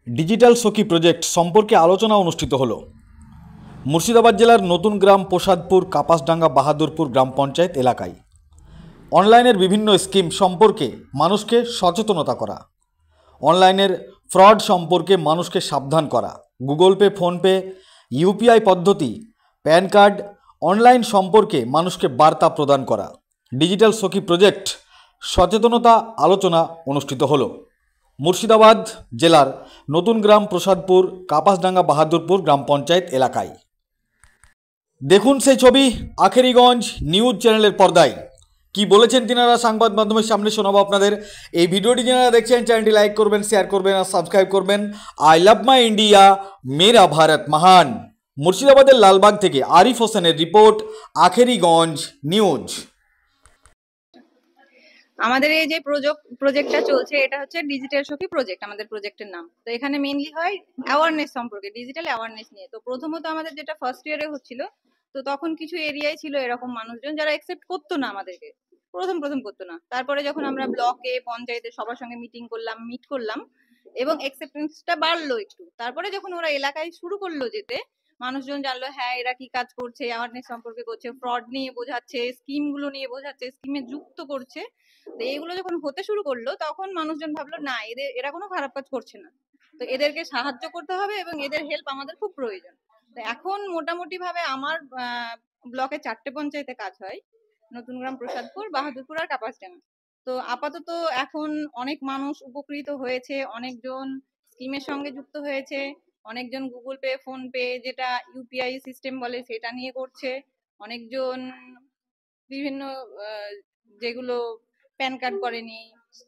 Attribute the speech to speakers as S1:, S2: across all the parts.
S1: Digital সখী project সম্পর্কে আলোচনা অনুষ্ঠিত হলো মুর্শিদাবাদ জেলার নতুন গ্রাম প্রসাদপুর কাপাসডাঙ্গা বাহাদুরপুর গ্রাম পঞ্চায়েত এলাকায়। অনলাইনের বিভিন্ন স্কিম সম্পর্কে মানুষকে সচেতনতা করা, অনলাইনের ফ্রড সম্পর্কে মানুষকে সাবধান করা, গুগল পে, ফোনপে, ইউপিআই পদ্ধতি, প্যান কার্ড, অনলাইন সম্পর্কে মানুষকে বার্তা প্রদান করা। ডিজিটাল সখী প্রজেক্ট সচেতনতা আলোচনা অনুষ্ঠিত হলো মুর্শিদাবাদ জেলার নতুন গ্রাম প্রসাদপুর কাপাসডাঙ্গা বাহাদুরপুর গ্রাম পঞ্চায়েত এলাকায়। দেখুন সেই ছবি আখেরিগঞ্জ নিউজ চ্যানেলের পর্দায়। কি বলেছেন তিনারা সংবাদ মাধ্যমের সামনে শোনাবো আপনাদের। এই ভিডিওটি যারা দেখছেন চ্যানেলটি লাইক করবেন, শেয়ার করবেন আর সাবস্ক্রাইব করবেন। আই লাভ মাই ইন্ডিয়া, মেরা ভারত মহান। মুর্শিদাবাদের লালবাগ থেকে আরিফ হোসেনের রিপোর্ট, আখেরিগঞ্জ নিউজ।
S2: আমাদের এই যে প্রজেক্টটা চলছে এটা হচ্ছে ডিজিটাল সখী প্রজেক্ট, আমাদের প্রজেক্টের নাম। তো এখানে মেইনলি হয় অ্যাওয়ারনেস সম্পর্কে, ডিজিটাল অ্যাওয়ারনেস নিয়ে। তো প্রথমত আমাদের যেটা ফার্স্ট ইয়ারে হচ্ছিল, তো তখন কিছু এরিয়ায় ছিল এরকম মানুষজন যারা অ্যাকসেপ্ট করতো না আমাদেরকে, প্রথম করতো না। তারপরে যখন আমরা ব্লকে, পঞ্চায়েতে সবার সঙ্গে মিট করলাম এবং অ্যাকসেপ্টেন্সটা বাড়লো একটু। তারপরে যখন ওরা এলাকায় শুরু করলো যেতে, মানুষজন জানলো হ্যাঁ এরা কি কাজ করছে, অ্যাওয়ারনেস সম্পর্কে করছে, ফ্রড নিয়ে বোঝাচ্ছে, স্কিমগুলো নিয়ে বোঝাচ্ছে, স্কিমে যুক্ত করছে। তো এইগুলো যখন হতে শুরু করলো তখন মানুষজন ভাবলো না, এরা কোনো খারাপ কাজ করছে না, তো এদেরকে সাহায্য করতে হবে এবং এদের হেল্প আমাদের খুব প্রয়োজন। তো এখন মোটামুটি ভাবে আমার ব্লকে 4টে পঞ্চায়েতে কাজ হয়, নতুন গ্রাম, প্রসাদপুর, বাহাদুরপুর আর কাপাসডাঙ্গা। তো আপাতত এখন অনেক মানুষ উপকৃত হয়েছে, অনেকজন স্কিমের সঙ্গে যুক্ত হয়েছে, অনেকজন গুগল পে, ফোন পে, যেটা ইউপিআই সিস্টেম বলে সেটা নিয়ে করছে, অনেকজন বিভিন্ন যেগুলো প্যান কার্ড করেনি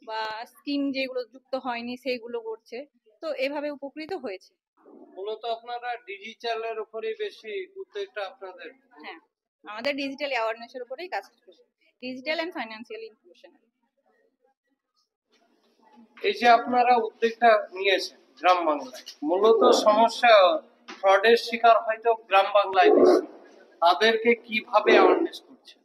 S2: বা স্কিম যেগুলো যুক্ত হয়নি সেইগুলো করছে। তো এভাবে উপকৃত হয়েছে।
S3: মূলত আপনারা ডিজিটালের উপরেই বেশি উদ্যোগটা আপনাদের?
S2: হ্যাঁ, আমাদের ডিজিটাল অ্যাওয়ারনেসের উপরেই কাজ করছে, ডিজিটাল এন্ড ফাইন্যান্সিয়াল ইনক্লুশন।
S3: এই যে আপনারা উদ্যোগটা নিয়েছেন গ্রাম বাংলায়, মূলত সমস্যা ফ্রডের শিকার হয়তো গ্রাম বাংলায় বেশি, তাদেরকে কিভাবে অ্যাওয়ারনেস করছে?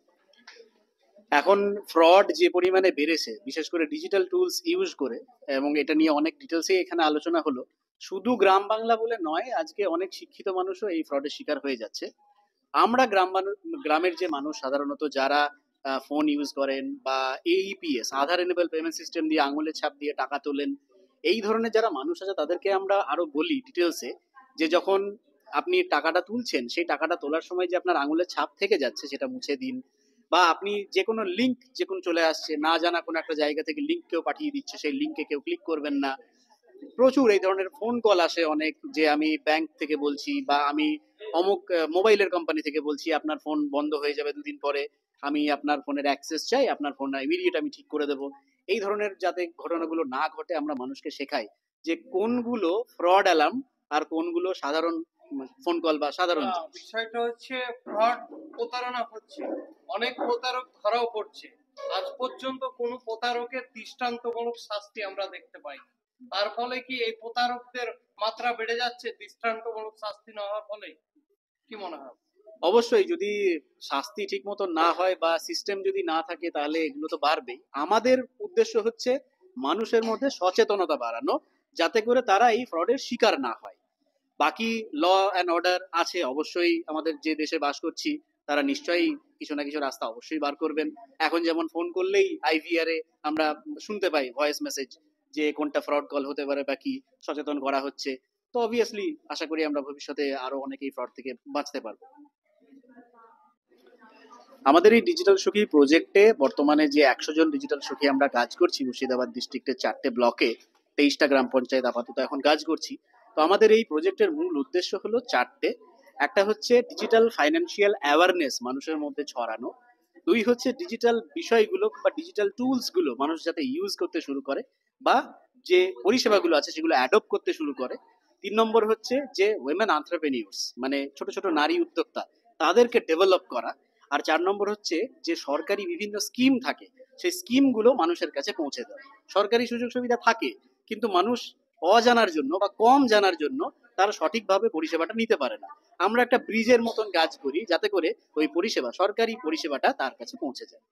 S4: এখন ফ্রড যে পরিমাণে বেড়েছে, বিশেষ করে ডিজিটাল টুলস ইউজ করে, এবং এটা নিয়ে অনেক ডিটেলসে এখানে আলোচনা হলো। শুধু গ্রাম বাংলা বলে নয়, আজকে অনেক শিক্ষিত মানুষও এই ফ্রডের শিকার হয়ে যাচ্ছে। আমরা গ্রামের যে মানুষ সাধারণত যারা ফোন ইউজ করেন বা এইপিএস, আধার এনেবল পেমেন্ট সিস্টেম দিয়ে আঙুলের ছাপ দিয়ে টাকা তোলেন, এই ধরনের যারা মানুষ আছে তাদেরকে আমরা আরো বলি ডিটেলসে যে যখন আপনি টাকাটা তুলছেন, সেই টাকাটা তোলার সময় যে আপনার আঙুলের ছাপ থেকে যাচ্ছে সেটা মুছে দিন। বা আপনি যে কোনো লিঙ্ক চলে আসছে, না জানা কোনো একটা জায়গা থেকে লিঙ্ক কেউ পাঠিয়ে দিচ্ছে, সেই লিঙ্কে কেউ ক্লিক করবেন না। প্রচুর এই ধরনের ফোন কল আসে অনেক, যে আমি ব্যাংক থেকে বলছি বা আমি অমুক মোবাইলের কোম্পানি থেকে বলছি, আপনার ফোন বন্ধ হয়ে যাবে 2 দিন পরে, আমি আপনার ফোনের অ্যাক্সেস চাই, আপনার ফোন ইমিডিয়েট আমি ঠিক করে দেবো। এই ধরনের যাতে ঘটনাগুলো না ঘটে আমরা মানুষকে শেখাই যে কোনগুলো ফ্রড অ্যালার্ম আর কোনগুলো সাধারণ ফোন কল বা সাধারণ।
S3: বিষয়টা হচ্ছে ফ্রড, প্রতারণা হচ্ছে, অনেক প্রতারক ধরাও পড়ছে। আজ পর্যন্ত কোন প্রতারকের দৃষ্টান্তমূলক শাস্তি আমরা দেখতে পাই। তার ফলে কি এই প্রতারকদের মাত্রা বেড়ে যাচ্ছে দৃষ্টান্তমূলক শাস্তি না হওয়ার ফলে? কি মনে হয়?
S4: অবশ্যই, যদি শাস্তি ঠিক মতো না হয় বা সিস্টেম যদি না থাকে তাহলে এগুলো তো বাড়বেই। আমাদের উদ্দেশ্য হচ্ছে মানুষের মধ্যে সচেতনতা বাড়ানো, যাতে করে তারা এই ফ্রডের শিকার না হয়। বাকি ল অ্যান্ড অর্ডার আছে অবশ্যই, আমাদের যে দেশে বাস করছি তারা নিশ্চয়ই কিছু না কিছু রাস্তা অবশ্যই বার করবেন। এখন যেমন ফোন করলেই আইভিআর এ আমরা শুনতে পাই ভয়েস মেসেজ যে কোনটা ফ্রড কল হতে পারে বা কি সচেতন করা হচ্ছে। তো অবভিয়াসলি আশা করি আমরা ভবিষ্যতে আরো অনেক এই ফ্রড থেকে বাঁচতে পারবো। আমাদের এই ডিজিটাল সখী প্রজেক্টে বর্তমানে যে 100 জন ডিজিটাল সখী আমরা কাজ করছি, মুর্শিদাবাদ ডিস্ট্রিক্টের 4টে ব্লকে 23টা গ্রাম পঞ্চায়েত আপাতত এখন কাজ করছি। তো আমাদের এই প্রজেক্টের মূল উদ্দেশ্য হলো 4টে। একটা হচ্ছে ডিজিটাল ফাইন্যান্সিয়াল অ্যাওয়ারনেস মানুষের মধ্যে ছড়ানো। 2 হচ্ছে ডিজিটাল বিষয়গুলো বা ডিজিটাল টুলস গুলো মানুষ যাতে ইউজ করতে শুরু করে বা যে পরিষেবাগুলো আছে সেগুলো অ্যাডপ্ট করতে শুরু করে। 3 নম্বর হচ্ছে যে উইমেন এন্টারপ্রেনিউরস, মানে ছোট ছোট নারী উদ্যোক্তা, তাদেরকে ডেভেলপ করা। আর 4 নম্বর হচ্ছে যে সরকারি বিভিন্ন স্কিম থাকে, সেই স্কিমগুলো মানুষের কাছে পৌঁছে দেওয়া। সরকারি সুযোগ সুবিধা থাকে, কিন্তু মানুষ অজানার জন্য বা কম জানার জন্য তারা সঠিকভাবে পরিষেবাটা নিতে পারে না। আমরা একটা ব্রিজের মতন কাজ করি যাতে করে ওই পরিষেবা, সরকারি পরিষেবাটা তার কাছে পৌঁছে যায়।